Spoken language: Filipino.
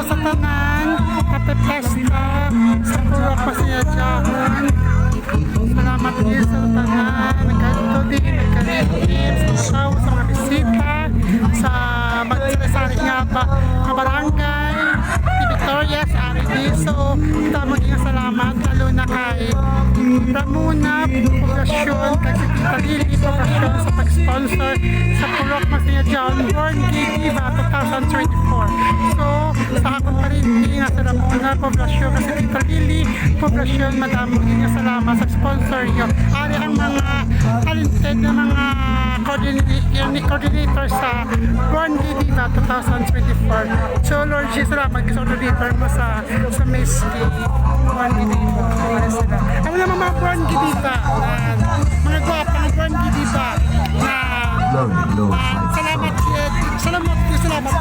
sa tanan, kapepesta, sa purok pasinadyahan. Salamat din sa tanan, nagkanto din, nagkanilip, sa tao, sa mga bisita, sa magsalasari nga ba, mga barangay, ni Victoria, sa Aridiso. Tama din ang salamat, lalo na kay Ramona, Poblasyon, kay si Tita Lily, Poblasyon sa pag-sponsor sa Purok Masinadyahan Born Gay Diva 2024. So, sa akong pa rin, nga sa Ramona, Poblasyon, kasi Tita Lily, Poblasyon, madami din nga salamat sa sponsor nyo. Ari ang mga talented na mga coordinator sa Born Gay Diva 2024. So, Lord Jesus, salamat sa coordinator mo sa Miss Gay Born Gay Diva. Ano naman mga Born Gay Diva? Mga gwapang Born Gay Diva na salamat, salamat.